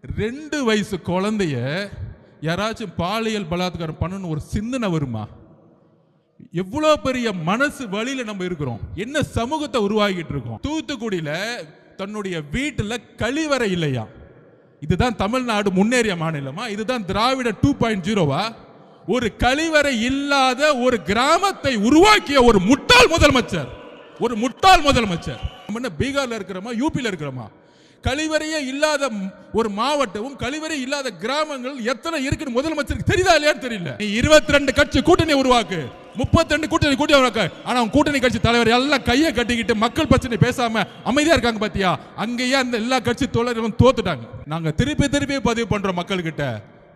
2 வயசு குழந்தைய யாராச்சும் பாலியல் பலாத்காரம் பண்ணணும் ஒரு சிந்தனை வருமா? எவ்வளோ பெரிய மனசு வழியில நம்ம இருக்கிறோம், என்ன சமூகத்தை உருவாகிட்டு இருக்கோம். தூத்துக்குடியில தன்னுடைய வீட்டில் கழிவறை இல்லையா? இதுதான் தமிழ்நாடு முன்னேறிய மாநிலமா? இதுதான் திராவிட 2.0வா? ஒரு கழிவறை இல்லாத ஒரு கிராமத்தை உருவாக்கிய ஒரு முட்டாள் முதலமைச்சர். நம்ம என்ன பீகார்ல இருக்கிறோமா, யூபியில் இருக்கிறோமா? கழிவறையே இல்லாத ஒரு மாவட்டமும் கழிவறை இல்லாத கிராமங்கள் எத்தனை இருக்குன்னு முதலமைச்சருக்கு தெரியுதா இல்லையான்னு தெரியல. 22 கட்சி கூட்டணி உருவாக்கு, 32 கூட்டணி உருவாக்கு. ஆனா கூட்டணி கட்சி தலைவர் எல்லாம் கையை கட்டிக்கிட்டு மக்கள் பிரச்சனை பேசாம அமைதியா இருக்காங்க பாத்தியா? அங்கேயே அந்த எல்லா கட்சி தோழர்களும் தோத்துட்டாங்க. நாங்க திருப்பி பதிவு பண்றோம் மக்கள் கிட்ட,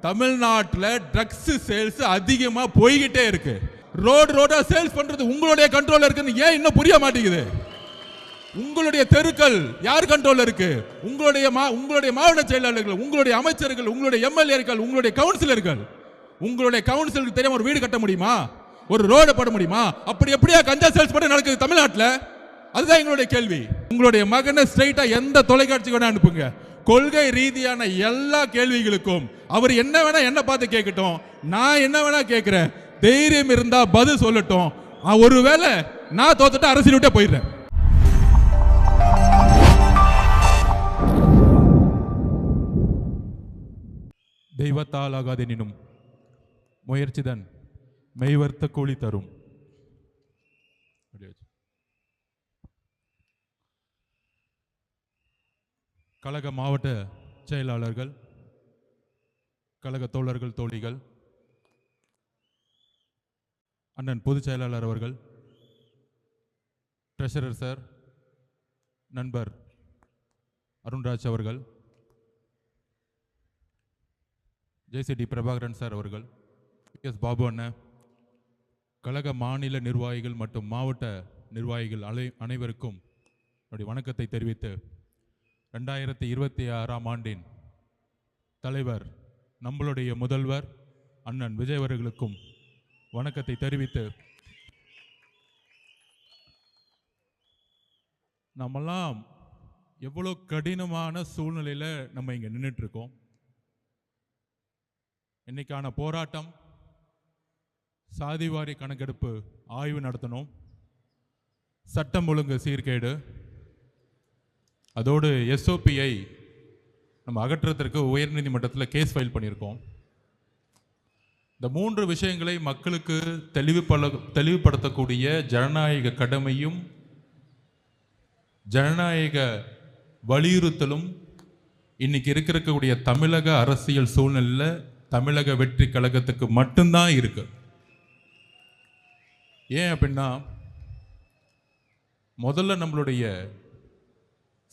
தமிழ்நாட்டில் ட்ரக்ஸ் சேல்ஸ் அதிகமா போய்கிட்டே இருக்கு. ரோடா சேல்ஸ் பண்றது உங்களுடைய கண்ட்ரோல் இருக்குன்னு ஏன் இன்னும் புரிய மாட்டேங்குது? உங்களுடைய தெருக்கள் யார் கண்ட்ரோல் இருக்கு? உங்களுடைய மாவட்ட செயலாளர்கள், உங்களுடைய அமைச்சர்கள், உங்களுடைய எம்எல்ஏக்கள், உங்களுடைய கவுன்சிலர்கள். உங்களுடைய கவுன்சிலருக்கு தெரியாம ஒரு வீடு கட்ட முடியுமா? ஒரு ரோடு போட முடியுமா? அப்படி எப்படியா கஞ்சா சேல்ஸ் பண்ண நடக்குது தமிழ்நாட்டில்? அதுதான் எங்களுடைய கேள்வி. உங்களுடைய மகனை ஸ்ட்ரைட்டா எந்த தொலைக்காட்சி வேணா அனுப்புங்க, கொள்கை ரீதியான எல்லா கேள்விகளுக்கும் அவர் என்ன வேணா என்ன பார்த்து கேட்கட்டும், நான் என்ன வேணா கேட்கிறேன். தைரியம் இருந்தா பதில் சொல்லட்டும். ஒருவேளை நான் தோத்துட்டு அரசியல் விட்டே போயிடுறேன். தெய்வத்தால் ஆகாதெனினும் முயற்சிதான் மெய்வர்த்த கூலி தரும். கழக மாவட்ட செயலாளர்கள், கழக தோழர்கள், தோழிகள், அண்ணன் பொதுச் செயலாளர் அவர்கள், ட்ரெஷரர் சார், நண்பர் அருண்ராஜ் அவர்கள், ஜேசிடி பிரபாகரன் சார் அவர்கள், எஸ் பாபு அண்ணன், கழக மாநில நிர்வாகிகள் மற்றும் மாவட்ட நிர்வாகிகள் அனைவருக்கும் என்னுடைய வணக்கத்தை தெரிவித்து 2026ஆம் ஆண்டின் தலைவர் நம்மளுடைய முதல்வர் அண்ணன் விஜய் அவர்களுக்கும் வணக்கத்தை தெரிவித்து, நம்மெல்லாம் எவ்வளோ கடினமான சூழ்நிலையில நம்ம இங்க நின்றுட்டு இருக்கோம். இன்னைக்கான போராட்டம் சாதிவாரி கணக்கெடுப்பு ஆய்வு நடத்தணும், சட்டம் ஒழுங்கு சீர்கேடு, அதோடு எஸ்ஓபியை நம்ம அகற்றத்திற்கு உயர்நீதிமன்றத்தில் கேஸ் ஃபைல் பண்ணியிருக்கோம். இந்த 3 விஷயங்களை மக்களுக்கு தெளிவுபடுத்தக்கூடிய ஜனநாயக கடமையும் ஜனநாயக வலியுறுத்தலும் இன்னைக்கு இருக்கக்கூடிய தமிழக அரசியல் சூழ்நிலையில் தமிழக வெற்றி கழகத்துக்கு மட்டும்தான் இருக்கு. ஏன் அப்படின்னா, முதல்ல நம்மளுடைய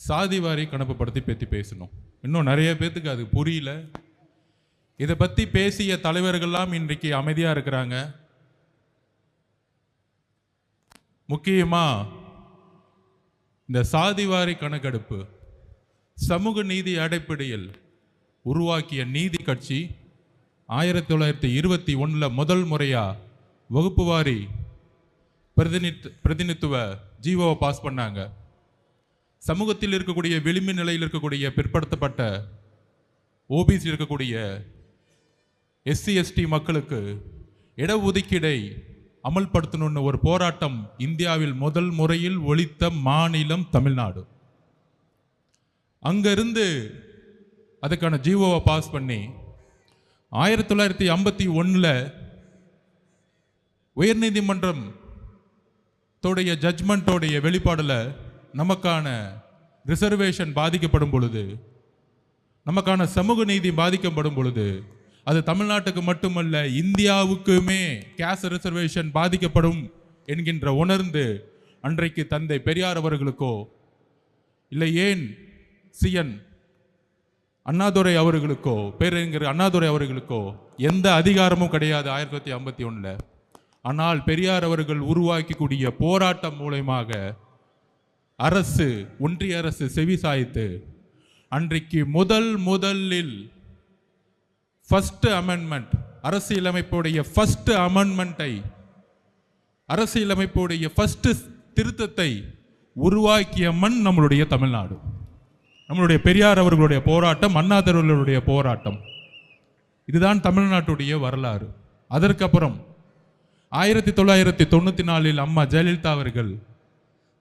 சாதிவாரி கணக்கு பற்றி பேசணும். இன்னும் நிறைய பேத்துக்கு அது புரியல. இதை பற்றி பேசிய தலைவர்கள்லாம் இன்றைக்கு அமைதியாக இருக்கிறாங்க. முக்கியமாக இந்த சாதிவாரி கணக்கெடுப்பு சமூக நீதி அடிப்படையில் உருவாக்கிய நீதி கட்சி 1921 முதல் முறையாக வகுப்புவாரி பிரதிநிதித்துவ ஜீவோவை பாஸ் பண்ணாங்க. சமூகத்தில் இருக்கக்கூடிய விளிம்பு நிலையில் இருக்கக்கூடிய பிற்படுத்தப்பட்ட ஓபிசி இருக்கக்கூடிய எஸ்சி எஸ்டி மக்களுக்கு இடஒதுக்கீடை அமல்படுத்தணும்னு ஒரு போராட்டம் இந்தியாவில் முதல் முறையில் ஒலித்த மாநிலம் தமிழ்நாடு. அங்கிருந்து அதுக்கான ஜீவோவை பாஸ் பண்ணி 1951 உயர்நீதிமன்றம் தோடைய ஜட்ஜ்மெண்டோடைய வெளிப்பாடில் நமக்கான ரிசர்வேஷன் பாதிக்கப்படும் பொழுது, நமக்கான சமூக நீதி பாதிக்கப்படும் பொழுது, அது தமிழ்நாட்டுக்கு மட்டுமல்ல இந்தியாவுக்குமே கேஸ்ட் ரிசர்வேஷன் பாதிக்கப்படும் என்கின்ற உணர்ந்து அன்றைக்கு தந்தை பெரியார் அவர்களுக்கோ இல்லை ஏன் சிஎன் அண்ணாதுரை அவர்களுக்கோ பேரறிஞர் அண்ணாதுரை அவர்களுக்கோ எந்த அதிகாரமும் கிடையாது 1951. ஆனால் பெரியார் அவர்கள் உருவாக்கக்கூடிய போராட்டம் மூலமாக அரசு, ஒன்றிய அரசு செவி சாய்த்து அன்றைக்கு முதலில் ஃபர்ஸ்ட் அமெண்ட்மெண்ட், அரசியலமைப்புடைய ஃபர்ஸ்ட் அமெண்ட்மெண்ட்டை, அரசியலமைப்புடைய ஃபர்ஸ்ட் திருத்தத்தை உருவாக்கிய மண் நம்மளுடைய தமிழ்நாடு. நம்மளுடைய பெரியார் அவர்களுடைய போராட்டம், அண்ணாதுரையுடைய போராட்டம். இதுதான் தமிழ்நாட்டுடைய வரலாறு. அதற்கப்புறம் 1994 அம்மா ஜெயலலிதா அவர்கள்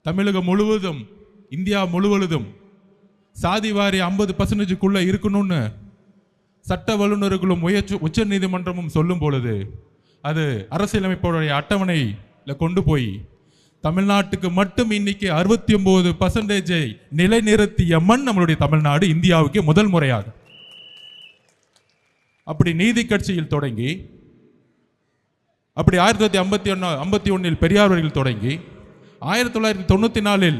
தமிழகம் முழுவதும், இந்தியா முழுவதும் சாதிவாரி 50% இருக்கணும்னு சட்ட வல்லுநர்களும் உச்ச நீதிமன்றமும் சொல்லும் பொழுது அது அரசியலமைப்புடைய அட்டவணையில கொண்டு போய் தமிழ்நாட்டுக்கு மட்டும் இன்னைக்கு 69% நிலைநிறுத்திய மண் நம்மளுடைய தமிழ்நாடு, இந்தியாவுக்கு முதல் முறையாக. அப்படி நீதி கட்சியில் தொடங்கி, அப்படி 1951 பெரியார் அவர்கள் தொடங்கி 1994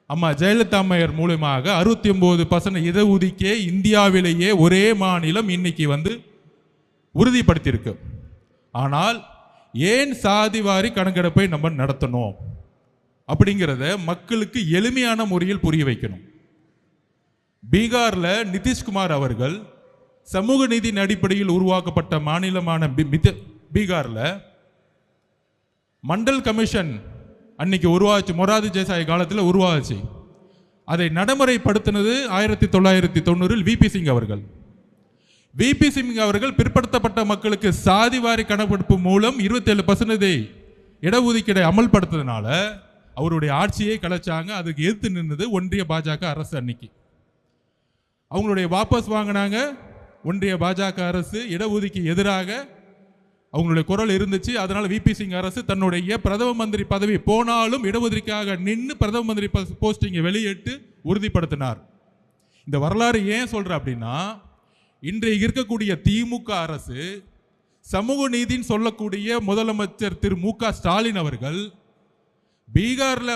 அம்மா ஜெயலலிதா அம்மையார் மூலமாக 69% இடஒதுக்கீடே இந்தியாவிலேயே ஒரே மாநிலம் இன்னைக்கு உறுதிப்படுத்தியிருக்கு. ஆனால் ஏன் சாதிவாரி கணக்கெடுப்பை நம்ம நடத்தணும் அப்படிங்கிறத மக்களுக்கு எளிமையான முறையில் புரிய வைக்கணும். பீகார்ல நிதிஷ்குமார் அவர்கள் சமூக நீதியின் அடிப்படையில் உருவாக்கப்பட்ட மாநிலமான பீகார்ல மண்டல் கமிஷன் அன்னைக்கு உருவாச்சு, மொரார்ஜி தேசாய் காலத்தில் உருவாச்சு. அதை நடைமுறைப்படுத்தினது 1990 விபி சிங் அவர்கள். விபி சிங் அவர்கள் பிற்படுத்தப்பட்ட மக்களுக்கு சாதிவாரி கணக்கெடுப்பு மூலம் 27% இடஒதுக்கீடை அமல்படுத்ததுனால அவருடைய ஆட்சியை கலைச்சாங்க. அதுக்கு எதிர்த்து நின்றது ஒன்றிய பாஜக அரசு. அன்னைக்கு அவங்களுடைய வாபஸ் வாங்கினாங்க. ஒன்றிய பாஜக அரசு இடஒதுக்கீடு எதிராக அவங்களுடைய குரல் இருந்துச்சு. அதனால விபி சிங் அரசு தன்னுடைய பிரதம மந்திரி பதவி போனாலும் இடஒதுக்கீடாக நின்று பிரதம மந்திரி போஸ்டிங்கை வெளியிட்டு உறுதிப்படுத்தினார். இந்த வரலாறு ஏன் சொல்ற அப்படின்னா, இன்றைக்கு இருக்கக்கூடிய திமுக அரசு சமூக நீதின்னு சொல்லக்கூடிய முதலமைச்சர் திரு மு.க. ஸ்டாலின் அவர்கள் பீகார்ல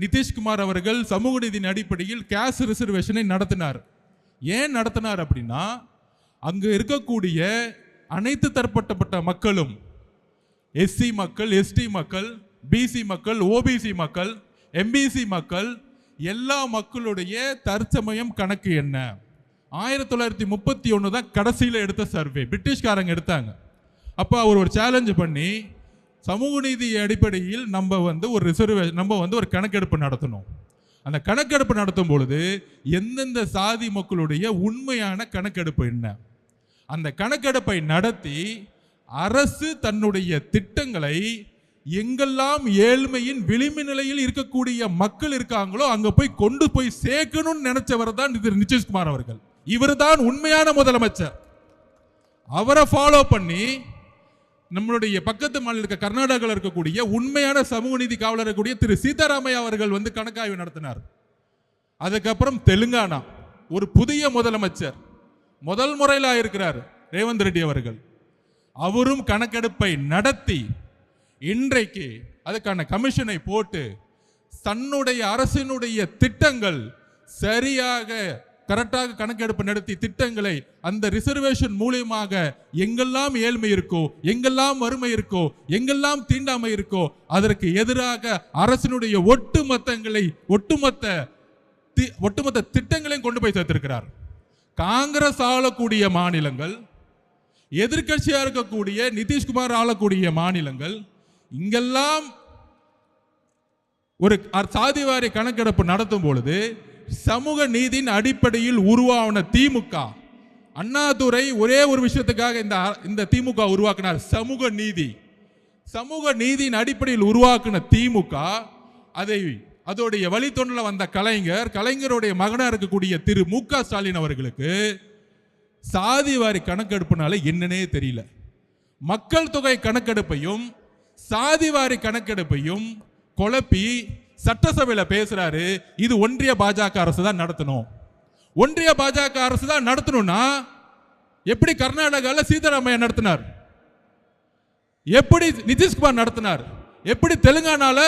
நிதிஷ்குமார் அவர்கள் சமூக நீதியின் அடிப்படையில் கேஸ்ட் ரிசர்வேஷனை நடத்தினார். ஏன் நடத்தினார் அப்படின்னா, அங்கு இருக்கக்கூடிய அனைத்து தரப்பட்ட மக்களும், எஸ்சி மக்கள், எஸ்டி மக்கள், பிசி மக்கள், ஓபிசி மக்கள், எம்பிசி மக்கள், எல்லா மக்களுடைய தற்சமயம் கணக்கு என்ன? 1931 தான் கடைசியில் எடுத்த சர்வே, பிரிட்டிஷ்காரங்க எடுத்தாங்க. அப்போ அவர் ஒரு சேலஞ்சு பண்ணி சமூக நீதி அடிப்படையில் நம்ம ஒரு ரிசர்வேஷன், நம்ம ஒரு கணக்கெடுப்பு நடத்தணும். அந்த கணக்கெடுப்பு நடத்தும் பொழுது எந்தெந்த சாதி மக்களுடைய உண்மையான கணக்கெடுப்பு என்ன, அந்த கணக்கெடுப்பை நடத்தி அரசு தன்னுடைய திட்டங்களை எங்கெல்லாம் ஏழ்மையின் விளிம்பு நிலையில் இருக்கக்கூடிய மக்கள் இருக்காங்களோ அங்க போய் கொண்டு போய் சேர்க்கணும்னு நினைச்சவர் தான் நிதிஷ்குமார் அவர்கள். இவர் தான் உண்மையான முதலமைச்சர். அவரை ஃபாலோ பண்ணி நம்மளுடைய பக்கத்து மாநில இருக்க கர்நாடகாவில் இருக்கக்கூடிய உண்மையான சமூக நீதி காவலர் இருக்கக்கூடிய திரு சீதாராமையா அவர்கள் கணக்காய்வு நடத்தினார். அதுக்கப்புறம் தெலுங்கானா ஒரு புதிய முதலமைச்சர் முதல் முறையில் இருக்கிறார் ரேவந்த் ரெட்டி அவர்கள். அவரும் கணக்கெடுப்பை நடத்தி இன்றைக்கு அதுக்கான கமிஷனை போட்டு தன்னுடைய அரசினுடைய திட்டங்கள் சரியாக கரெக்டாக கணக்கெடுப்பு நடத்தி திட்டங்களை அந்த ரிசர்வேஷன் மூலமாக எங்கெல்லாம் ஏழ்மை இருக்கோ, எங்கெல்லாம் வறுமை இருக்கோ, எங்கெல்லாம் தீண்டாமை இருக்கோ அதற்கு எதிராக அரசினுடைய ஒட்டுமொத்த திட்டங்களையும் கொண்டு போய் சேர்த்திருக்கிறார். காங்கிரஸ் ஆளக்கூடிய மாநிலங்கள், எதிர்கட்சியா இருக்கக்கூடிய நிதிஷ்குமார் ஆளக்கூடிய மாநிலங்கள், இங்கெல்லாம் ஒரு சாதிவாரி கணக்கெடுப்பு நடத்தும் பொழுது சமூக நீதியின் அடிப்படையில் உருவான திமுக, அண்ணாதுரை ஒரே ஒரு விஷயத்துக்காக இந்த திமுக உருவாக்கினார், சமூக நீதி. சமூக நீதியின் அடிப்படையில் உருவாக்கின திமுக அதோடைய வழித்தொண்டில் வந்த கலைஞருடைய மகனா இருக்கக்கூடிய திரு மு.க. ஸ்டாலின் அவர்களுக்கு சாதிவாரி கணக்கெடுப்புனால என்னன்னே தெரியல. மக்கள் தொகை கணக்கெடுப்பையும் சாதிவாரி கணக்கெடுப்பையும் குழப்பி சட்டசபையில் பேசுறாரு. இது ஒன்றிய பாஜக அரசு தான் நடத்தணும். ஒன்றிய பாஜக அரசு தான் நடத்தணும்னா எப்படி கர்நாடகாவில் சீதாராமையா நடத்தினார், எப்படி நிதிஷ்குமார் நடத்தினார், எப்படி தெலுங்கானால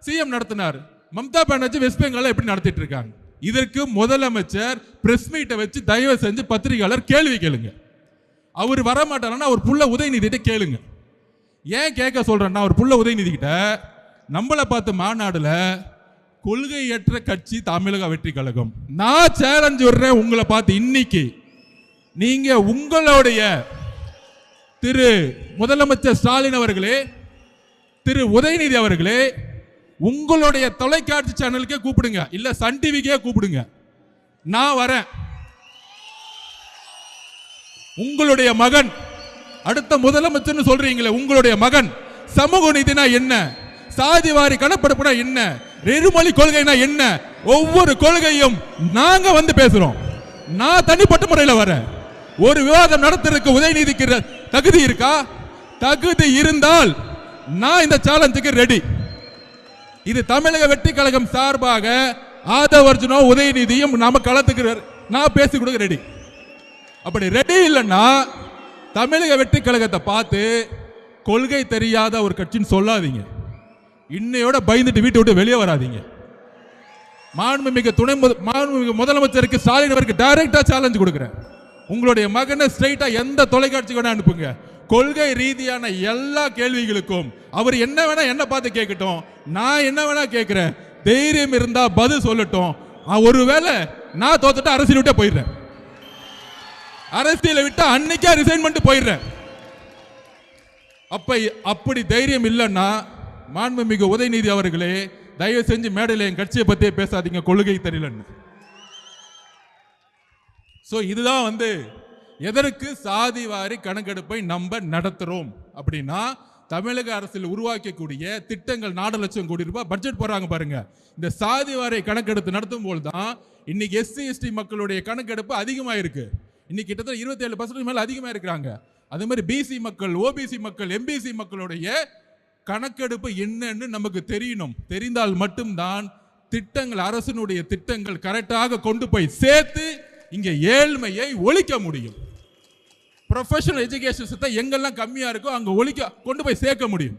சிஎம் நடத்தினார், மம்தா பானர்ஜி வெஸ்ட் பெங்கால எப்படி நடத்திட்டு இருக்காங்க? இதற்கு முதலமைச்சர் பிரஸ் மீட்டை வச்சு தயவு செஞ்சு பத்திரிகையாளர் கேள்வி கேளுங்க. அவர் வரமாட்டாருன்னா அவர் புள்ள உதயநிதிட்ட கேளுங்க. ஏன் கேட்க சொல்றேன்னா, அவர் புள்ள உதயநிதி கிட்ட நம்மளை பார்த்து மாநாடுல கொள்கையற்ற கட்சி தமிழக வெற்றி கழகம், நான் சேலஞ்ச் விடுறேன் உங்களை பார்த்து, இன்னைக்கு நீங்க உங்களுடைய திரு முதலமைச்சர் ஸ்டாலின் அவர்களே, திரு உதயநிதி அவர்களே, உங்களுடைய தொலைக்காட்சி சேனலுக்கே கூப்பிடுங்க, இல்ல சன் டிவிக்கே கூப்பிடுங்க, நான் வரேன். உங்களுடைய மகன் அடுத்த முதலமைச்சர் சொல்றீங்களே, உங்களுடைய மகன் சமூக நீதினா என்ன, சாதிவாரி கணக்கெடுப்புனா என்ன, இருமொழி கொள்கைனா என்ன, ஒவ்வொரு கொள்கையும் நாங்க வந்து பேசுறோம். நான் தனிப்பட்ட முறையில் வரேன். ஒரு விவாதம் நடத்துறதுக்கு உதயநிதிக்கு தகுதி இருக்கா? தகுதி இருந்தால் நான் இந்த சேலஞ்சுக்கு ரெடி. இது தமிழக வெற்றி கழகம் சார்பாக ஆதவர்ஜுனோ உதயநிதியும் நாம களத்துக்கு நான் பேசி கொடுக்க ரெடி. அப்படி ரெடி இல்லைன்னா தமிழக வெற்றி கழகத்தை பார்த்து கொள்கை தெரியாத ஒரு கட்சின்னு சொல்லாதீங்க. இன்னையோட பயந்துட்டு வீட்டை விட்டு வெளியே வராதீங்க. மாண்புமிகு முதலமைச்சருக்கு ஸ்டாலின் அவருக்கு டைரக்டா சேலஞ்ச் கொடுக்கிறேன். உங்களுடைய மகனை ஸ்ட்ரைட்டா எந்த தொலைக்காட்சிக்கு வேணா அனுப்புங்க. கொள்கை ரீதியான எல்லா கேள்விகளுக்கும் அவர் என்ன வேணா என்ன பார்த்து கேட்கட்டும், நான் என்ன வேணா கேட்கிறேன். தைரியம் இருந்தா பதில் சொல்லட்டும். ஒருவேளை நான் தோத்துட்டு அரசியல் விட்டே போயிடுறேன். அரசியலை விட்டு அன்னைக்கே ரிசைன் பண்ணிட்டு போயிடுறேன். அப்படி தைரியம் இல்லைன்னா மாண்புமிகு உதயநிதி அவர்களே, தயவு செஞ்சு மேடையில் என் கட்சியை பத்தியே பேசாதீங்க, கொள்கை தெரியலன்னு. இதுதான் எதற்கு சாதிவாரி கணக்கெடுப்பை நம்ம நடத்துறோம் அப்படின்னா, தமிழக அரசில் உருவாக்கக்கூடிய திட்டங்கள் 4 லட்சம் கோடி ரூபாய் பட்ஜெட் போறாங்க பாருங்க. இந்த சாதிவாரி கணக்கெடுப்பு நடத்தும் போது தான் இன்னைக்கு எஸ்சி எஸ்டி மக்களுடைய கணக்கெடுப்பு அதிகமாக இருக்கு. இன்னைக்கு கிட்டத்தட்ட 27% மேல அதிகமாக இருக்கிறாங்க. அதே மாதிரி பிசி மக்கள், ஓபிசி மக்கள், எம்பிசி மக்களுடைய கணக்கெடுப்பு என்னன்னு நமக்கு தெரியணும். தெரிந்தால் மட்டும்தான் திட்டங்கள், அரசினுடைய திட்டங்கள் கரெக்டாக கொண்டு போய் சேர்த்து இங்க ஏழ்மையை ஒழிக்க முடியும். ப்ரொஃபஷனல் எஜுகேஷன் எங்கெல்லாம் கம்மியா இருக்கோ அங்க கொண்டு போய் சேர்க்க முடியும்.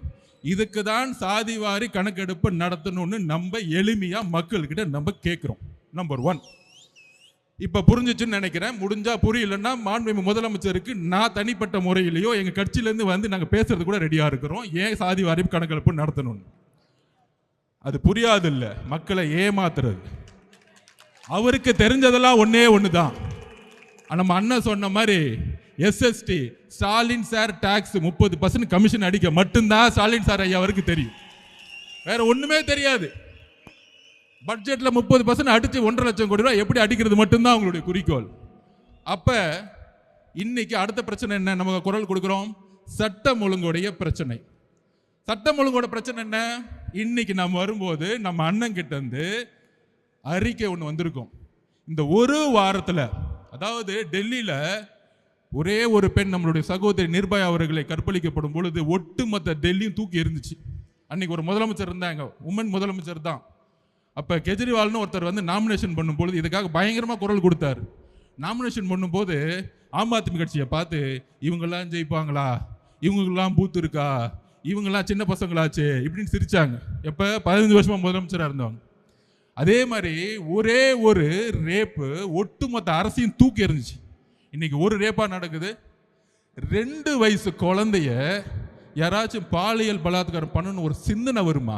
இதுக்கு தான் சாதிவாரி கணக்கெடுப்பு நடத்தணும்னு நம்ம எளிமையா மக்கள்கிட்ட நம்ம கேட்கிறோம். நம்பர் 1 இப்ப புரிஞ்சிச்சுன்னு நினைக்கிறேன். முடிஞ்சா புரியலன்னா மாண்புமிகு முதலமைச்சருக்கு நான் தனிப்பட்ட முறையிலேயோ எங்க கட்சியிலேருந்து நாங்க பேசுறது கூட ரெடியா இருக்கிறோம். ஏன் சாதிவாரி கணக்கெடுப்பு நடத்தணும்? அது புரியாது இல்ல, மக்களை ஏமாத்துறது. அவருக்கு தெரிஞ்சதெல்லாம் ஒண்ணு தான். நம்ம அண்ணன் சொன்ன மாதிரி SST Stalin sir tax 30% commission அடிக்க மட்டும்தான் ஸ்டாலின் சார் ஐயா அவருக்கு தெரியும். வேற ஒண்ணுமே தெரியாது. பட்ஜெட்ல 30% அடிச்சு 1.5 லட்சம் கோடி ரூபாய் எப்படி அடிக்கிறது மட்டும்தான் அவங்களுடைய குறிக்கோள். அப்ப இன்னைக்கு அடுத்த பிரச்சனை என்ன? நமக்கு குரல் கொடுக்கிறோம். சட்டம் ஒழுங்குடைய பிரச்சனை. சட்டம் ஒழுங்கோட பிரச்சனை என்ன? இன்னைக்கு நம்ம வரும்போது நம்ம அண்ணன் கிட்ட இருந்து அறிக்கை ஒன்று வந்திருக்கும். இந்த ஒரு வாரத்தில், அதாவது டெல்லியில ஒரே ஒரு பெண் நம்மளுடைய சகோதரி நிர்பயா அவர்களை கற்பழிக்கப்படும் பொழுது ஒட்டுமொத்த டெல்லியும் தூக்கி எறிஞ்சிச்சு. அன்னைக்கு ஒரு முதலமைச்சர் இருந்தாங்க, உமன் முதலமைச்சர் தான். அப்ப கெஜ்ரிவால்னு ஒருத்தர் நாமினேஷன் பண்ணும் பொழுது இதுக்காக பயங்கரமா குரல் கொடுத்தாரு. நாமினேஷன் பண்ணும்போது ஆம் ஆத்மி கட்சியை பார்த்து இவங்கெல்லாம் ஜெயிப்பாங்களா, இவங்கெல்லாம் பூத்து இருக்கா, இவங்கெல்லாம் சின்ன பசங்களாச்சு இப்படின்னு சிரிச்சாங்க. எப்ப 15 வருஷமா முதலமைச்சராக இருந்தவங்க. அதே மாதிரி ஒரே ஒரு ரேப்பு ஒட்டுமொத்த அரசியும் தூக்கி எறிஞ்சிச்சு. இன்னைக்கு ஒரு ரேப்பா நடக்குது. 2 வயசு குழந்தைய யாராச்சும் பாலியல் பலாத்காரம் பண்ணணும் ஒரு சிந்தனை வருமா?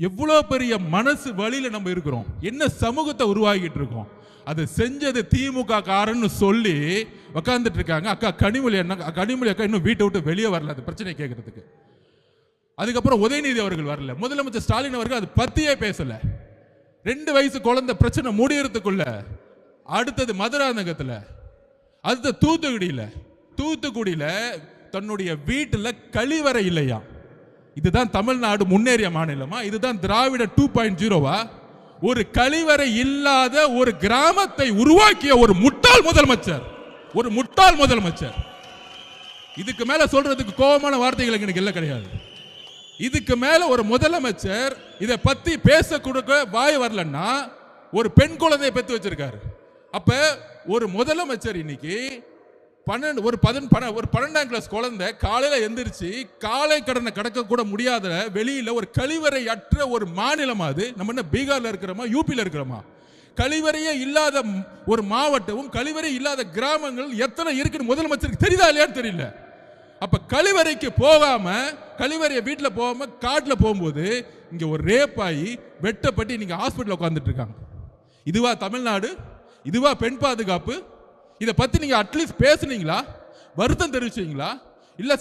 எவ்வளோ பெரிய மனசு வழியில நம்ம இருக்கிறோம், என்ன சமூகத்தை உருவாக்கிட்டு இருக்கோம். அதை செஞ்சது திமுக காரன்னு சொல்லி உக்காந்துட்டு இருக்காங்க. அக்கா கனிமொழி அக்கா இன்னும் வீட்டை விட்டு வெளியே வரல அது பிரச்சனை கேட்கறதுக்கு. அதுக்கப்புறம் உதயநிதி அவர்கள் வரல, முதலமைச்சர் ஸ்டாலின் அவர்கள் அது பத்தியே பேசல. 2 வயசு குழந்தை பிரச்சனை முடியறதுக்குள்ள அடுத்தது மதுராந்தகத்துல, அடுத்த தூத்துக்குடியில தன்னுடைய வீட்டுல கழிவறை இல்லையா? இதுதான் தமிழ்நாடு முன்னேறிய மாநிலமா? இதுதான் திராவிட 2.0வா? ஒரு கழிவறை இல்லாத ஒரு கிராமத்தை உருவாக்கிய ஒரு முட்டாள் முதலமைச்சர். இதுக்கு மேல சொல்றதுக்கு கோபமான வார்த்தைகள் எனக்கு இல்ல கிடையாது. இதுக்கு மேல ஒரு முதலமைச்சர் இதை பத்தி பேச கொடுக்க வாய் வரலன்னா ஒரு பெண் குழந்தையை பெற்று வச்சிருக்காரு. அப்ப ஒரு முதலமைச்சர் இன்னைக்கு 12ஆம் கிளாஸ் குழந்தை காலையில எந்திரிச்சு காலை கடனை கடக்க கூட முடியாத வெளியில ஒரு கழிவறை அற்ற ஒரு மாநிலம் அது. நம்ம என்ன பீகார்ல இருக்கிறோமா, யூபியில இருக்கிறோமா? கழிவறையே இல்லாத ஒரு மாவட்டமும் கழிவறை இல்லாத கிராமங்கள் எத்தனை இருக்குன்னு முதலமைச்சருக்கு தெரியுதா இல்லையான்னு தெரியல. அப்ப கழிவறைக்கு போகாம, கழிவறையை வீட்டில் போகாம காட்டுல போகும்போது இங்க ஒரு ரேப் ஆகி வெட்டப்பட்டு நீங்க ஹாஸ்பிட்டல் உட்கார்ந்துட்டு இருக்காங்க. இதுவா தமிழ்நாடு? இதுவா பெண் பாதுகாப்பு? இதை பத்தி நீங்க அட்லீஸ்ட் பேசுனீங்களா? வருத்தம் தெரிவிச்சீங்களா? இல்ல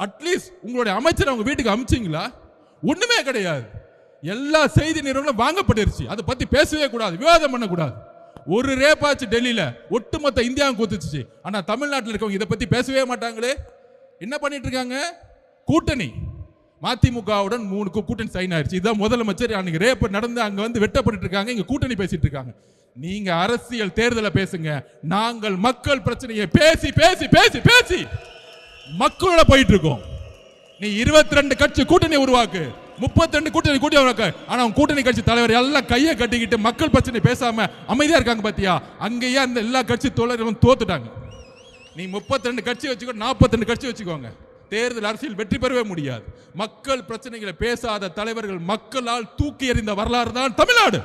அட்லீஸ்ட் உங்களுடைய அமைச்சர் அவங்க வீட்டுக்கு அனுப்பிச்சீங்களா? ஒண்ணுமே கிடையாது. எல்லா செய்தி நிறுவனங்களும் வாங்கப்பட்டுருச்சு. அதை பத்தி பேசவே கூடாது, விவாதம் பண்ணக்கூடாது. ஒரு ரேப்பாச்சு டெல்லியில ஒட்டுமொத்த இந்தியாவும் கூத்துச்சு. ஆனா தமிழ்நாட்டில் இருக்கவங்க இதை பத்தி பேசவே மாட்டாங்களே. என்ன பண்ணிட்டு இருக்காங்க? கூட்டணி மதிமுகவுடன் 3 கூட்டணி சைன் ஆயிடுச்சு. இதுதான் முதலமைச்சர் அன்னைக்கு ரேப் நடந்து அங்க வந்து வெட்டப்பட்டு இருக்காங்க, இங்க கூட்டணி பேசிட்டு இருக்காங்க. நீங்க அரசியல் தேர்தலை பேசுங்க, நாங்கள் மக்கள் பிரச்சனையை பேசி பேசி பேசி பேசி மக்களோட போயிட்டு இருக்கோம். நீ 22 கட்சி கூட்டணி உருவாக்கு, 32 கூட்டணி உருவாக்கு. ஆனா கூட்டணி கட்சி தலைவர் எல்லாம் கையை கட்டிக்கிட்டு மக்கள் பிரச்சனை பேசாம அமைதியா இருக்காங்க பாத்தியா? அங்கேயே அந்த எல்லா கட்சி தோழர்களும் தோத்துட்டாங்க. நீ 32 கட்சி வச்சுக்கோ, 42 கட்சி வச்சுக்கோங்க, தேர்தல் அரசியல் வெற்றி பெறவே முடியாது. மக்கள் பிரச்சனைகளை பேசாத தலைவர்கள் மக்களால் தூக்கி எறிந்த வரலாறு தான் தமிழ்நாடு.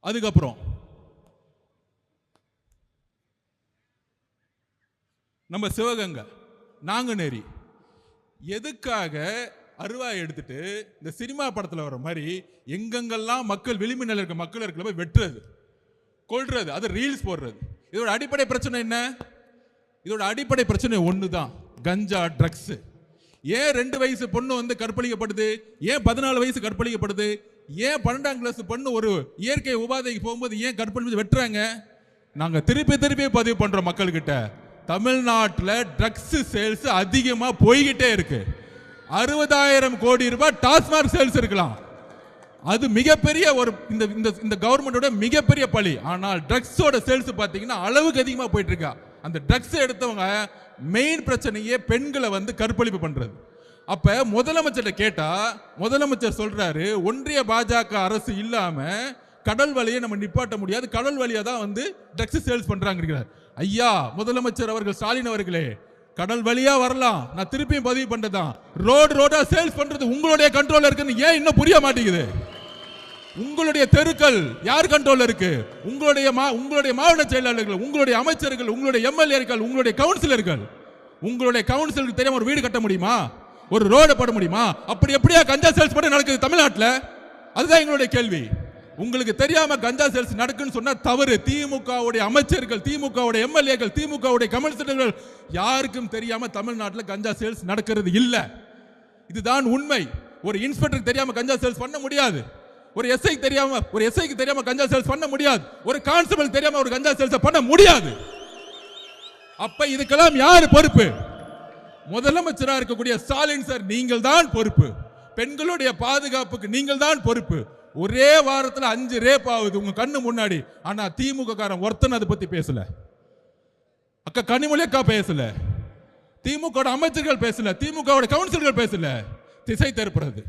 அதுக்கப்புறம் நம்ம சிவகங்கை நாங்குநேரி எதுக்காக அருவாயை எடுத்துட்டு இந்த சினிமா படத்தில் வர மாதிரி எங்கெங்கெல்லாம் மக்கள் விளிம்பு நிலை இருக்க மக்கள் இருக்கிற போய் வெட்டுறது, கொல்றது, அது ரீல்ஸ் போடுறது. இதோட அடிப்படை பிரச்சனை என்ன? இதோட அடிப்படை பிரச்சனை ஒன்று தான், கஞ்சா, ட்ரக்ஸ். ஏன் 2 வயசு பொண்ணு வந்து கற்பழிக்கப்படுது? ஏன் 14 வயசு கற்பழிக்கப்படுது? ஏன் 12ஆம் கிளாஸ் பொண்ணு ஒரு இயற்கை உபாதைக்கு போகும்போது ஏன் கற்பழிச்சு வெட்டுறாங்க? நாங்க திருப்பி திருப்பி பதிவு பண்றோம் மக்கள்கிட்ட. தமிழ்நாட்டில் ட்ரக்ஸ் சேல்ஸ் அதிகமா போய்கிட்டே இருக்கு. 60,000 கோடி ரூபாய் டாஸ்மாக் சேல்ஸ் இருக்கலாம். அது மிகப்பெரிய ஒரு இந்த கவர்மெண்டோட மிகப்பெரிய பழி. ஆனால் ட்ரக்ஸோட சேல்ஸ் பார்த்தீங்கன்னா அளவுக்கு அதிகமாக போயிட்டு இருக்கா. அந்த ட்ரக்ஸ் எடுத்தவங்க மெயின் பிரச்சனையே பெண்களை வந்து கற்பழிப்பு பண்றது. அப்ப முதலமைச்சர் கேட்டா முதலமைச்சர் சொல்றாரு, ஒன்றிய பாஜக அரசு இல்லாம கடல் வழியை நம்ம நிப்பாட்ட முடியாது, கடல் வழியா தான் வந்து ட்ரக்ஸ் சேல்ஸ் பண்றாங்க. ஐயா முதலமைச்சர் அவர்கள் ஸ்டாலின் அவர்களே, கடல் வழியா வரலாம், நான் திருப்பியும் பதிவு பண்றதான், ரோடா சேல்ஸ் பண்றது உங்களுடைய கண்ட்ரோல்ல இருக்குன்னு ஏன் இன்னும் புரிய மாட்டேங்குது? உங்களுடைய தெருக்கள் யார் கண்ட்ரோல்ல இருக்கு? உங்களுடைய மாவட்ட செயலாளர்கள், உங்களுடைய அமைச்சர்கள், உங்களுடைய எம்எல்ஏக்கள், உங்களுடைய கவுன்சிலர்கள். உங்களுடைய கவுன்சிலருக்கு தெரியாம ஒரு வீடு கட்ட முடியுமா? ஒரு ரோடு போட முடியுமா? அப்படி எப்படியா கஞ்சா சேல்ஸ் பண்ண நடக்குது தமிழ்நாட்டில்? அதுதான் எங்களுடைய கேள்வி. உங்களுக்கு தெரியாம கஞ்சா சேல்ஸ் நடக்குன்னு சொன்னா தவறு. திமுகவுடைய அமைச்சர்கள், திமுகவுடைய எம்எல்ஏக்கள், திமுகவுடைய கவுன்சிலர்கள் யாருக்கும் தெரியாம தமிழ்நாட்டில் கஞ்சா சேல்ஸ் நடக்கிறது இல்ல. இதுதான் உண்மை. ஒரு இன்ஸ்பெக்டருக்கு தெரியாம கஞ்சா சேல்ஸ் பண்ண முடியாது. ஒரு எஸ்ஐக்கு தெரியாம கஞ்சா சேல்ஸ் பண்ண முடியாது. ஒரு கான்ஸ்டபிள் தெரியாம ஒரு கஞ்சா சேல்ஸ் பண்ண முடியாது. அப்ப இதுக்கெல்லாம் யார் பொறுப்பு? முதலமைச்சராக இருக்கக்கூடிய ஸ்டாலின் சார், நீங்கள் தான் பொறுப்பு. பெண்களுடைய பாதுகாப்புக்கு நீங்கள் தான் பொறுப்பு. ஒரே வாரத்தில் 5 ரேப் ஆகுது உங்க கண்ணு முன்னாடி. ஆனா திமுக காரன் ஒருத்தன் அதை பத்தி பேசல. அக்கா கனிமொழி அக்கா பேசல, திமுக அமைச்சர்கள் பேசல, திமுக கவுன்சிலர்கள் பேசல. திசை திருப்புறது.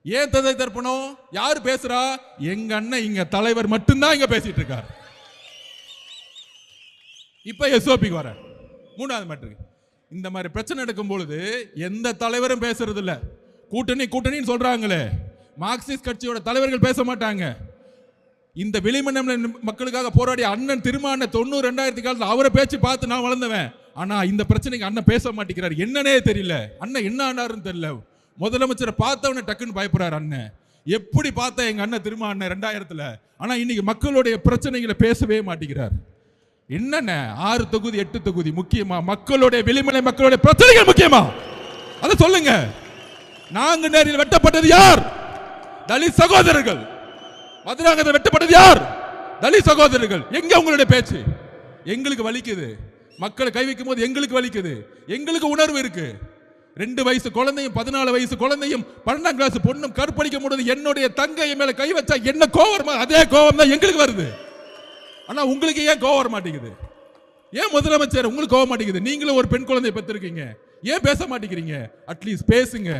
ஏன் திசை திருப்பணும்? யார் பேசுறா? எங்க அண்ணன் இங்க தலைவர் மட்டும்தான் இங்க பேசிட்டு இருக்கார். இப்ப எஸ்ஓபிக்கு வர 3வது மேட்ருக்கு. இந்த மாதிரி பிரச்சனை நடக்கும் பொழுது எந்த தலைவரும் பேசுறது இல்ல. கூட்டணின்னு சொல்றாங்களே, மார்க்சிஸ்ட் கட்சியோட தலைவர்கள் பேச மாட்டாங்க. இந்த விளிம்பு மக்களுக்காக போராடிய அண்ணன் திருமான 90 2000 காலத்தில் அவரை பேச்சு பார்த்து நான் வளர்ந்தவன். ஆனா இந்த பிரச்சனைக்கு அண்ணன் பேச மாட்டேங்கிறார். என்னன்னே தெரியல. அண்ணன் என்ன ஆனாருன்னு தெரியல. முதலமைச்சரை பார்த்தவன டக்குன்னு பயப்படுறாரு அண்ணன். எப்படி பார்த்தா எங்க அண்ணன் திருமா அண்ணன் 2000ல். ஆனா இன்னைக்கு மக்களுடைய பிரச்சனைகளை பேசவே மாட்டேங்கிறார். என்னென்ன 6 தொகுதி 8 தொகுதி முக்கியமா? மக்களுடைய விளிம்பு மக்களுடைய பிரச்சனைகள் முக்கியமா? அதை சொல்லுங்க. நாங்குநேரியில் வெட்டப்பட்டது யார்? தலித் சகோதரர்கள். மதுராங்கத்தில் வெட்டப்பட்டது யார்? தலித் சகோதரர்கள். எங்க உங்களுடைய பேச்சு? எங்களுக்கு வலிக்குது. மக்களை கை வைக்கும் போது எங்களுக்கு வலிக்குது. எங்களுக்கு உணர்வு இருக்கு. 2 வயசு குழந்தையும் 14 வயசு குழந்தையும் 12ஆம் கிளாஸ் பொண்ணும் கற்பழிக்க முடியாது. என்னுடைய தங்கை மேல கை வச்சா என்ன கோவம்? அதே கோவம் தான் எங்களுக்கு வருது. ஆனா உங்களுக்கு ஏன் கோவம் வர மாட்டேங்குது? ஏன் முதலமைச்சர் உங்களுக்கு கோவம் மாட்டேங்குது? நீங்களும் ஒரு பெண் குழந்தையை பெற்றிருக்கீங்க, ஏன் பேச மாட்டேங்கிறீங்க? அட்லீஸ்ட் பேசுங்க,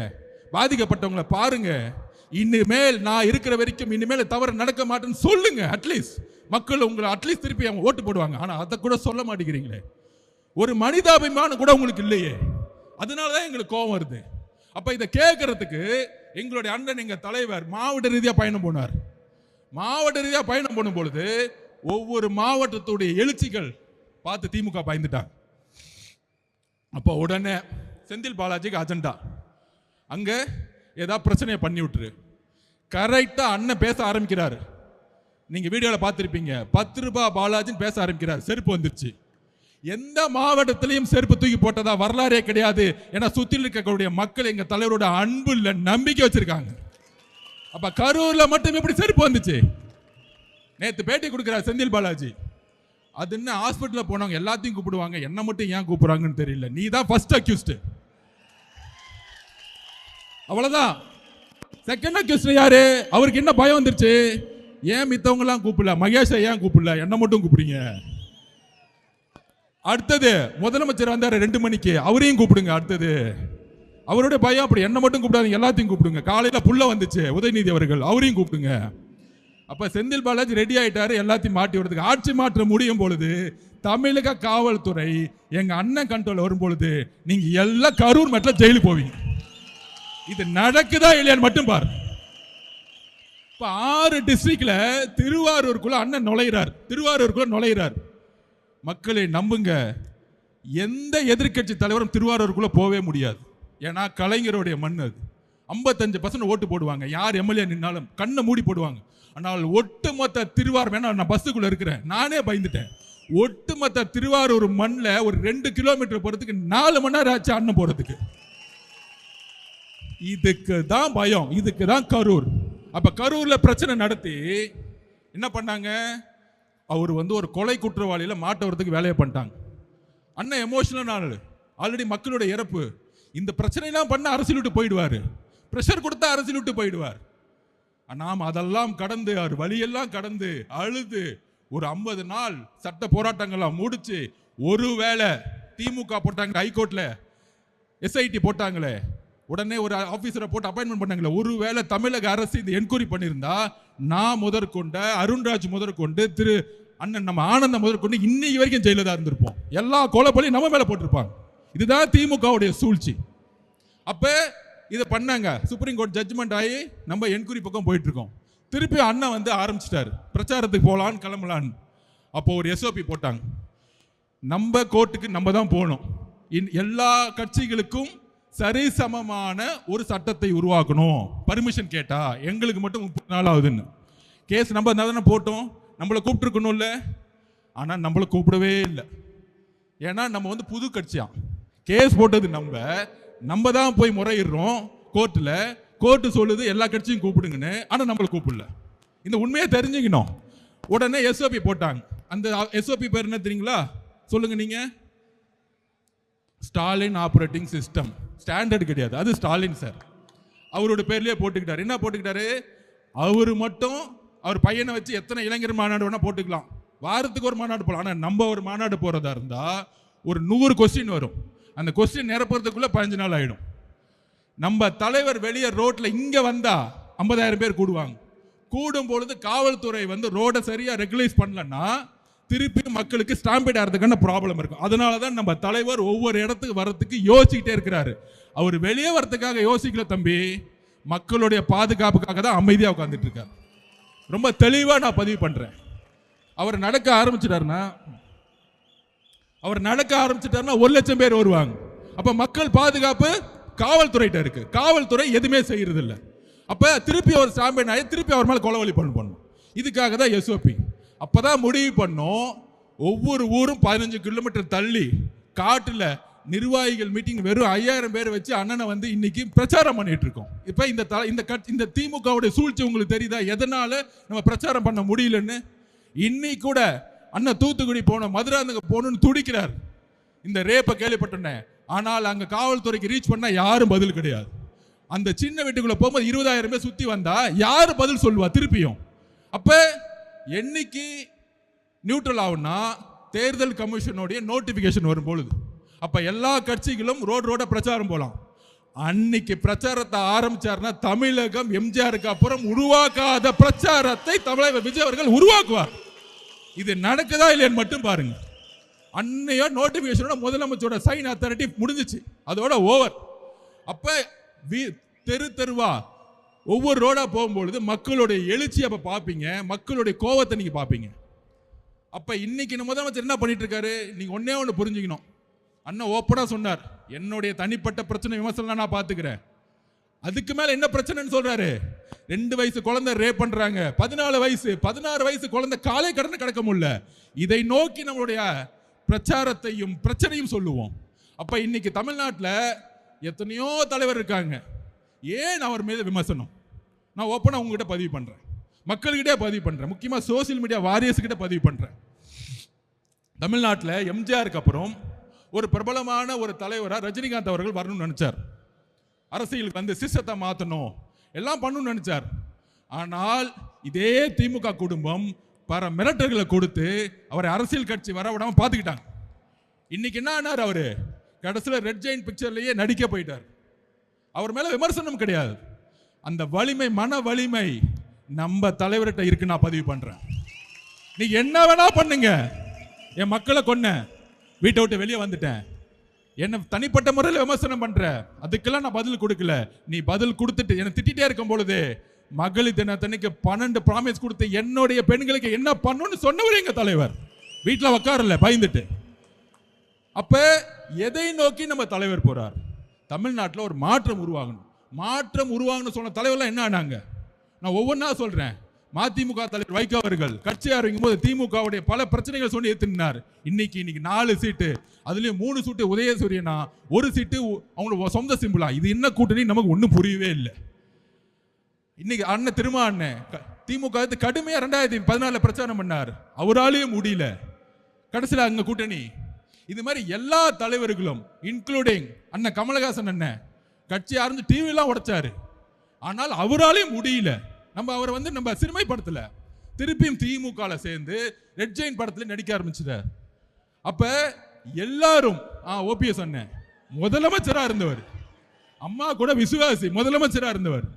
பாதிக்கப்பட்டவங்களை பாருங்க. இனிமேல் நான் இருக்கிற வரைக்கும் இனிமேல் தவறு நடக்க மாட்டேன்னு சொல்லுங்க. அட்லீஸ்ட் மக்கள் உங்களை அட்லீஸ்ட் திருப்பி அவங்க ஓட்டு போடுவாங்க. ஆனா அதை கூட சொல்ல மாட்டேங்கிறீங்களே. ஒரு மனிதாபிமானம் கூட உங்களுக்கு இல்லையே. அதனாலதான் எங்களுக்கு கோபம் வருது. அப்ப இதை கேட்கறதுக்கு எங்களுடைய அண்ணன் எங்க தலைவர் மாவட்ட ரீதியா பயணம் போனார். மாவட்ட ரீதியா பயணம் போடும் பொழுது ஒவ்வொரு மாவட்டத்துடைய எழுச்சிகள் பார்த்து திமுக பயந்துட்டாங்க. அப்ப உடனே செந்தில் பாலாஜிக்கு அஜெண்டா, அங்க ஏதாவது பிரச்சனையை பண்ணி விட்டுரு. கரெக்டா அண்ணன் பேச ஆரம்பிக்கிறாரு. நீங்க வீடியோல பார்த்திருப்பீங்க. 10 ரூபாய் பாலாஜின்னு பேச ஆரம்பிக்கிறார். செருப்பு வந்துருச்சு. எந்த மாவட்டத்திலையும் செருப்பு தூக்கி போட்டதா வரலாறே கிடையாது. ஏன்னா சுற்றில் இருக்கக்கூடிய மக்கள் எங்க தலைவரோட அன்பு இல்ல நம்பிக்கை வச்சிருக்காங்க. அப்ப கரூர்ல மட்டும் எப்படி செருப்பு வந்துச்சு? நேத்து பேட்டி கொடுக்கிறார் செந்தில் பாலாஜி. அது என்ன ஹாஸ்பிட்டல்ல போனவங்க எல்லாத்தையும் கூப்பிடுவாங்க, என்ன மட்டும் ஏன் கூப்பிடுறாங்கன்னு தெரியல. நீ தான் ஃபர்ஸ்ட் அக்யூஸ்ட். அவ்வளவுதான். செகண்ட் அக்யூஸ்ட் யாரு? அவருக்கு என்ன பயம் வந்துருச்சு? ஏன் மித்தவங்க எல்லாம் கூப்பிடல, மகேஷை ஏன் கூப்பிடல, என்ன மட்டும் கூப்பிடுங்க. அடுத்தது முதலமைச்சர் வந்தாரு 2 மணிக்கு, அவரையும் கூப்பிடுங்க. அடுத்தது அவருடைய பயம் அப்படி, என்ன மட்டும் கூப்பிடாதீங்க எல்லாத்தையும் கூப்பிடுங்க. காலையில புள்ள வந்துச்சு உதயநிதி அவர்கள், அவரையும் கூப்பிடுங்க. அப்ப செந்தில் பாலாஜி ரெடி ஆயிட்டாரு எல்லாத்தையும் மாட்டி விடுறதுக்கு. ஆட்சி மாற்றம் முடியும் பொழுது தமிழக காவல்துறை எங்க அண்ணன் கண்ட்ரோல் வரும் பொழுது நீங்க எல்லாம் கரூர் மெட்ல ஜெயிலுக்கு போவீங்க. இது நடக்குதா இல்லையான்னு மட்டும் பாரு. இப்ப 6 டிஸ்ட்ரிக்ட்ல திருவாரூருக்குள்ள அண்ணன் நுழைகிறார். மக்களை நம்புங்க, எந்த எதிர்கட்சி தலைவரும் திருவாரூருக்குள்ள போவே முடியாது. ஏன்னா கலைஞருடைய மண் அது. 55% ஓட்டு போடுவாங்க. யார் எம்எல்ஏ நின்னாலும் கண்ணை மூடி போடுவாங்க. ஆனால் ஒட்டுமொத்த திருவாரூர், வேணா நான் பஸ்ஸுக்குள்ள இருக்கிறேன், நானே பயந்துட்டேன். ஒட்டுமொத்த திருவாரூர் மண்ணில் ஒரு 2 கிலோமீட்டர் போறதுக்கு 4 மணி நேரம் ஆச்சு அண்ணன் போறதுக்கு. இதுக்கு தான் பயம், இதுக்கு தான் கரூர். அப்ப கரூர்ல பிரச்சனை நடத்தி என்ன பண்ணாங்க? அவர் ஒரு கொலை குற்றவாளியில மாட்டவரத்துக்கு வேலையை பண்ணிட்டாங்க. அண்ணன் எமோஷனல் ஆனது, ஆல்ரெடி மக்களுடைய இறப்பு. இந்த பிரச்சனைலாம் பண்ண அரசியல் விட்டு போயிடுவார், பிரஷர் கொடுத்தா அரசியல் விட்டு போயிடுவார். நாம் அதெல்லாம் கடந்து, அவர் வழியெல்லாம் கடந்து அழுது ஒரு 50 நாள் சட்ட போராட்டங்கள்லாம் முடிச்சு, ஒருவேளை திமுக போட்டாங்க ஹைகோர்ட்ல எஸ்ஐடி போட்டாங்களே, உடனே ஒரு ஆபீசரை போட்டு அப்பாயின்மெண்ட் பண்ணாங்களே, ஒருவேளை தமிழக அரசு இந்த என்கொயரி பண்ணியிருந்தா நான் முதற்கொண்ட அருண்ராஜ் முதற்கொண்டு திரு அண்ணன் நம்ம ஆனந்தம் முதற்கொண்டு இன்னைக்கு வரைக்கும் ஜெயில தான் இருந்திருப்போம். எல்லா கொலைப்பழியும் நம்ம மேல போட்டிருப்பாங்க. இதுதான் திமுகவுடைய சூழ்ச்சி. அப்ப இதை பண்ணாங்க. சுப்ரீம் கோர்ட் ஜட்ஜ்மெண்ட் ஆகி நம்ம என்கொயரி பக்கம் போயிட்டு இருக்கோம். திருப்பி அண்ணன் ஆரம்பிச்சிட்டாரு பிரச்சாரத்துக்கு போகலான்னு கிளம்பலான்னு. அப்போ ஒரு எஸ்ஓபி போட்டாங்க, நம்ம கோர்ட்டுக்கு நம்ம தான் போகணும், எல்லா கட்சிகளுக்கும் சரிசமமான ஒரு சட்டத்தை உருவாக்கணும், பர்மிஷன் கேட்டா எங்களுக்கு மட்டும் 30 நாள் ஆகுதுன்னு. கேஸ் நம்ம தானே போட்டோம், நம்மளை கூப்பிட்டுருக்கணும்ல. ஆனால் நம்மளை கூப்பிடவே இல்லை. ஏன்னா நம்ம புது கட்சியா, கேஸ் போட்டது நம்ம தான் போய் முறையிடுறோம் கோர்ட்டில். கோர்ட்டு சொல்லுது எல்லா கட்சியும் கூப்பிடுங்கன்னு, ஆனால் நம்மளை கூப்பிடல. இந்த உண்மையை தெரிஞ்சுக்கணும். உடனே எஸ்ஓபி போட்டாங்க. அந்த எஸ்ஓபி பேர் என்ன தெரியுங்களா? சொல்லுங்க நீங்க. Stalin operating system. ஸ்டாண்டர்ட் கிடையாது, அது ஸ்டாலின் சார் அவரோட பேர்லயே போட்டுக்கிட்டாரு. என்ன போட்டுக்கிட்டாரு? அவரு மட்டும் அவர் பையனை வச்சு எத்தனை இளைஞர் மாநாடு வேணா போட்டுக்கலாம், வாரத்துக்கு ஒரு மாநாடு போகலாம். ஆனால் நம்ம ஒரு மாநாடு போறதா இருந்தா ஒரு 100 கொஸ்டின் வரும். அந்த கொஸ்டின் நிரப்புறதுக்குள்ள 15 நாள் ஆயிடும். நம்ம தலைவர் வெளியே ரோட்ல இங்க வந்தா 50,000 பேர் கூடுவாங்க. கூடும் பொழுது காவல்துறை ரோடை சரியா ரெகுலைஸ் பண்ணலன்னா திருப்பி மக்களுக்கு ஸ்டாம்பேட் ஆகிறதுக்கான ப்ராப்ளம் இருக்கும். அதனால தான் நம்ம தலைவர் ஒவ்வொரு இடத்துக்கு வரத்துக்கு யோசிச்சுட்டே இருக்கிறாரு. அவர் வெளியே வரத்துக்காக யோசிக்கல தம்பி, மக்களுடைய பாதுகாப்புக்காக தான் அமைதியாக உட்கார்ந்துட்டு இருக்காரு. ரொம்ப தெளிவா நான் பதிவு பண்றேன். அவர் நடக்க ஆரம்பிச்சிட்டாருன்னா 1 லட்சம் பேர் வருவாங்க. அப்ப மக்கள் பாதுகாப்பு காவல்துறையிட்ட இருக்கு. காவல்துறை எதுவுமே செய்யறது இல்லை. அப்ப திருப்பி அவர் ஸ்டாம்பேட் ஆகி திருப்பி அவர் மேல கொலவழி பண்ணணும். இதுக்காக தான் எஸ்ஓபி. அப்பதான் முடிவு பண்ணோம், ஒவ்வொரு ஊரும் 15 கிலோமீட்டர் தள்ளி காட்டுல நிர்வாகிகள் மீட்டிங் வெறும் 5000 பேர் வச்சு அண்ணனை இன்னைக்கு பிரச்சாரம் பண்ணிட்டு இருக்கோம். இப்ப இந்த திமுகவுடைய சூழ்ச்சி உங்களுக்கு தெரியுதா? எதனால நம்ம பிரச்சாரம் பண்ண முடியலன்னு. இன்னைக்கு கூட அண்ணன் தூத்துக்குடி போன, மதுராந்தக போகணும்னு துடிக்கிறார். இந்த ரேப்பை கேள்விப்பட்டேன். ஆனால் அங்க காவல்துறைக்கு ரீச் பண்ணா யாரும் பதில் கிடையாது. அந்த சின்ன வீட்டுக்குள்ள போகும்போது 20,000 பேர் சுத்தி வந்தா யாரு பதில் சொல்லுவா திருப்பியும்? அப்ப என்னைக்கு நியூட்ரல் ஆகும்னா தேர்தல் கமிஷனுடைய நோட்டிபிகேஷன் வரும் பொழுது. அப்ப எல்லா கட்சிகளும் ரோட பிரச்சாரம் போலாம். அன்னைக்கு பிரச்சாரத்தை ஆரம்பிச்சாருன்னா தமிழகம் எம்ஜிஆருக்கு அப்புறம் உருவாக்காத பிரச்சாரத்தை தமிழக விஜய் அவர்கள் உருவாக்குவார். இது நடக்குதா இல்லையான்னு மட்டும் பாருங்க. அன்னையோ நோட்டிபிகேஷனோட முதலமைச்சரோட சைன் அத்தாரிட்டி முடிஞ்சிச்சு, அதோட ஓவர். அப்ப தெருவா ஒவ்வொரு ரோடா போகும்பொழுது மக்களுடைய எழுச்சி அப்ப பாப்பீங்க, மக்களுடைய கோவத்தை நீங்க பாப்பீங்க. அப்ப இன்னைக்கு முதலமைச்சர் என்ன பண்ணிட்டு இருக்காரு? நீங்க ஒண்ணு புரிஞ்சுக்கணும். அண்ணன் ஓப்பனா சொன்னார், என்னுடைய தனிப்பட்ட பிரச்சனை விமர்சனம் நான் பாத்துக்கிறேன். அதுக்கு மேல என்ன பிரச்சனைன்னு சொல்றாரு. 2 வயசு குழந்தை ரேப் பண்றாங்க, 14 வயசு 16 வயசு குழந்தை காலை கடந்து கிடக்க முடியல. இதை நோக்கி நம்மளுடைய பிரச்சாரத்தையும் பிரச்சனையும் சொல்லுவோம். அப்ப இன்னைக்கு தமிழ்நாட்டில் எத்தனையோ தலைவர் இருக்காங்க. ஏன் அவர் மீது விமர்சனம்? நான் ஓப்பனாக உங்ககிட்ட பதிவு பண்றேன், மக்கள்கிட்டே பதிவு பண்றேன், முக்கியமாக சோசியல் மீடியா வாரியர்ஸ் கிட்ட பதிவு பண்றேன். தமிழ்நாட்டில் எம்ஜிஆருக்கு அப்புறம் ஒரு பிரபலமான ஒரு தலைவராக ரஜினிகாந்த் அவர்கள் வரணும்னு நினைச்சார். அரசியலுக்கு வந்து சிஸ்டத்தை மாற்றணும், எல்லாம் பண்ணணும்னு நினைச்சார். ஆனால் இதே திமுக குடும்பம் பல மிரட்டல்களை கொடுத்து அவரை அரசியல் கட்சி வர விடாம பார்த்துக்கிட்டாங்க. இன்னைக்கு என்ன ஆனார்? அவரு கடைசியில் ரெட் ஜெயின் பிக்சர்லயே நடிக்க போயிட்டார். அவர் மேல விமர்சனம் கிடையாது. அந்த வலிமை, மன வலிமை நம்ம தலைவர்கிட்ட இருக்கு. நான் பதிவு பண்றேன். நீ என்ன வேணா பண்ணுங்க, என் மக்களை கொன்ன, வீட்டை விட்டு வெளியே வந்துட்டேன், என்ன தனிப்பட்ட முறையில் விமர்சனம் பண்ற, அதுக்கெல்லாம் நான் பதில் கொடுக்கல. நீ பதில் கொடுத்துட்டு என்ன திட்டிட்டே இருக்கும் பொழுது மகளிர் தினத்தன்னைக்கு 12 ப்ராமிஸ் கொடுத்து என்னுடைய பெண்களுக்கு என்ன பண்ணணும்னு சொன்னவர் எங்க தலைவர். வீட்டில் உட்காரல பயந்துட்டு. அப்ப எதை நோக்கி நம்ம தலைவர் போறார்? தமிழ்நாட்டில் ஒரு மாற்றம் உருவாகணும். மாற்றம் உருவாகணும் சொன்ன தலைவர்லாம் என்ன ஆனாங்க? நான் ஒவ்வொன்றா சொல்றேன். மதிமுக தலைவர் வைகோ அவர்கள் கட்சி ஆரம்பிக்கும் போது திமுகவுடைய பல பிரச்சனைகள் சொல்லி ஏற்றினார். இன்னைக்கு 4 சீட்டு, அதுலயும் 3 சீட்டு உதயசூரியனா, ஒரு சீட்டு அவங்களோட சொந்த சிம்பிளா. இது என்ன கூட்டணி நமக்கு ஒன்றும் புரியவே இல்லை. இன்னைக்கு அண்ணன் திருமா அண்ணன் திமுக கடுமையா 2014 பிரச்சாரம் பண்ணார், அவராலேயும் முடியல. கடைசியில் அங்க கூட்டணி. இது மாதிரி எல்லா தலைவர்களும் இன்க்ளூடிங் அண்ணன் கமலஹாசன் அண்ணன் கட்சி ஆரம்பிச்சு டிவி எல்லாம் உடைச்சாரு. ஆனால் அவராலேயும் முடியல. நம்ம அவரை நம்ம சிறுமைப்படுத்தல. திருப்பியும் திமுக சேர்ந்து ரெட் ஜெயின் படத்துல நடிக்க ஆரம்பிச்சார். அப்ப எல்லாரும் ஓபிஎஸ் அண்ணன் முதலமைச்சரா இருந்தவர், அம்மா கூட விசுவாசி முதலமைச்சரா இருந்தவர்,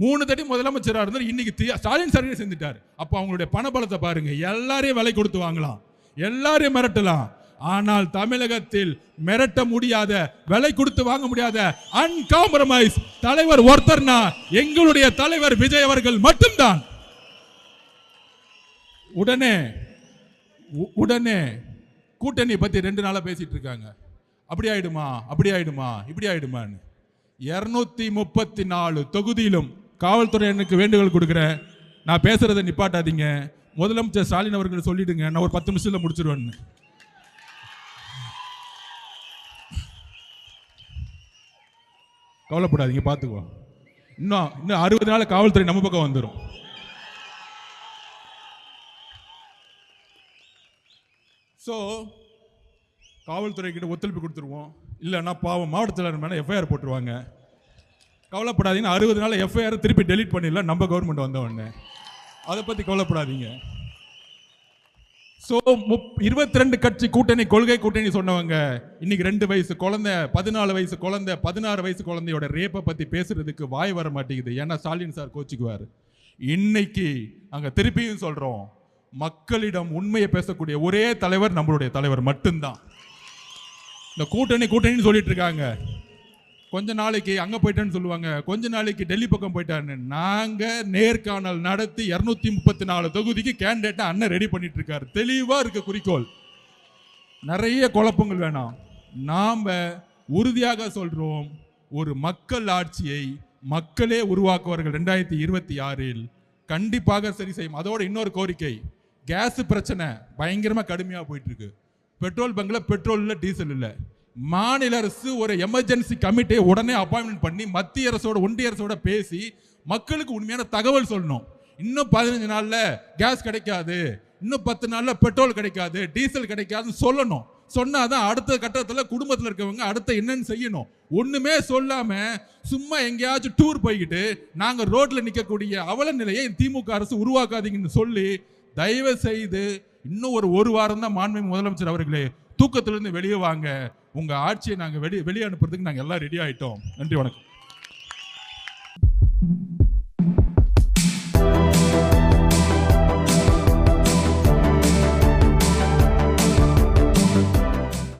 3 தடி முதலமைச்சரா இருந்தார். இன்னைக்கு ஸ்டாலின் சார் செஞ்சுட்டார். அப்ப அவங்களுடைய பணபலத்தை பாருங்க. எல்லாரையும் விலை கொடுத்து வாங்கலாம், எல்லாரையும் மிரட்டலாம். ஆனால் தமிழகத்தில் மிரட்ட முடியாத, விலை கொடுத்து வாங்க முடியாத அன்காம்ப்ரமைஸ் தலைவர் ஒருத்தர்னா எங்களுடைய தலைவர் விஜய் அவர்கள் மட்டும்தான். உடனே கூட்டணி பத்தி 2 நாளா பேசிட்டு இருக்காங்க. அப்படி ஆயிடுமா, அப்படி ஆயிடுமா, இப்படி ஆயிடுமான்னு. 234 தொகுதியிலும் காவல்துறை எனக்கு வேண்டுகோள் கொடுக்கிறேன். நான் பேசுறதை நிப்பாட்டாதீங்க. முதலமைச்சர் ஸ்டாலின் அவர்கள் சொல்லிடுங்க, நான் ஒரு 10 நிமிஷத்துல முடிச்சிருவேன்னு. கவலைப்படாதீங்க, பார்த்துக்குவோம். இன்னும் 60 நாள் காவல்துறை நம்ம பக்கம் வந்துடும். காவல்துறை கிட்ட ஒத்துழைப்பு கொடுத்துருவோம். இல்லைன்னா பாவம் மாவட்ட செயலாளர் மேலே எஃப்ஐஆர் போட்டுருவாங்க. கவலைப்படாதீங்க, 60 நாள் எஃப்ஐஆர் திருப்பி டெலீட் பண்ணிடலாம் நம்ம கவர்மெண்ட் வந்த உடனே. அதை பற்றி கவலைப்படாதீங்க. 22 கட்சி கூட்டணி, கொள்கை கூட்டணி சொன்னவங்க இன்னைக்கு 2 வயசு குழந்தை, 14 வயசு குழந்தை, 16 வயசு குழந்தையோட ரேப்பை பற்றி பேசுறதுக்கு வாய் வர மாட்டேங்குது. ஏன்னா ஸ்டாலின் சார் கோச்சிக்குவார். இன்னைக்கு நாங்கள் திருப்பியும் சொல்றோம், மக்களிடம் உண்மையை பேசக்கூடிய ஒரே தலைவர் நம்மளுடைய தலைவர் மட்டும்தான். இந்த கூட்டணின்னு சொல்லிட்டு இருக்காங்க. கொஞ்ச நாளைக்கு அங்க போயிட்டேன்னு சொல்லுவாங்க, கொஞ்ச நாளைக்கு டெல்லி பக்கம் போயிட்டான்னு. நாங்க நேர்காணல் நடத்தி 234 தொகுதிக்கு கேண்டிடேட்டை அண்ணன் ரெடி பண்ணிட்டு இருக்காரு. தெளிவா இருக்கு குறிக்கோள். நிறைய குழப்பங்கள் வேணாம். நாம உறுதியாக சொல்றோம், ஒரு மக்கள் ஆட்சியை மக்களே உருவாக்குவார்கள் 2026 கண்டிப்பாக சரி செய்யும். அதோட இன்னொரு கோரிக்கை, கேஸ் பிரச்சனை பயங்கரமா கடுமையா போயிட்டு இருக்கு. பெட்ரோல் பங்க்ல பெட்ரோல் இல்ல, டீசல் இல்ல. மாநில அரசு ஒரு எமர்ஜென்சி கமிட்டியை உடனே அப்பாயின்மெண்ட் பண்ணி மத்திய அரசோட ஒன்றிய அரசோட பேசி மக்களுக்கு உண்மையான தகவல் சொல்லணும். இன்னும் 15 நாள்ல கேஸ் கிடைக்காது, இன்னும் 10 நாள்ல பெட்ரோல் கிடைக்காது, டீசல் கிடைக்காதுன்னு சொல்லணும். சொன்னாதான் அடுத்த கட்டத்தில் குடும்பத்தில் இருக்கவங்க அடுத்த என்னன்னு செய்யணும். ஒண்ணுமே சொல்லாம சும்மா எங்கேயாச்சும் டூர் போய்கிட்டு நாங்க ரோட்ல நிற்கக்கூடிய அவல நிலையை திமுக அரசு உருவாக்காதீங்கன்னு சொல்லி தயவு செய்து இன்னும் ஒரு வாரம் தான் மாண்புமிகு முதலமைச்சர் அவர்களே, தூக்கத்திலிருந்து வெளியே வாங்க. உங்க ஆட்சியை நாங்க வெளியே அனுப்புறதுக்கு நாங்க எல்லாம் ரெடி ஆயிட்டோம். நன்றி, வணக்கம்.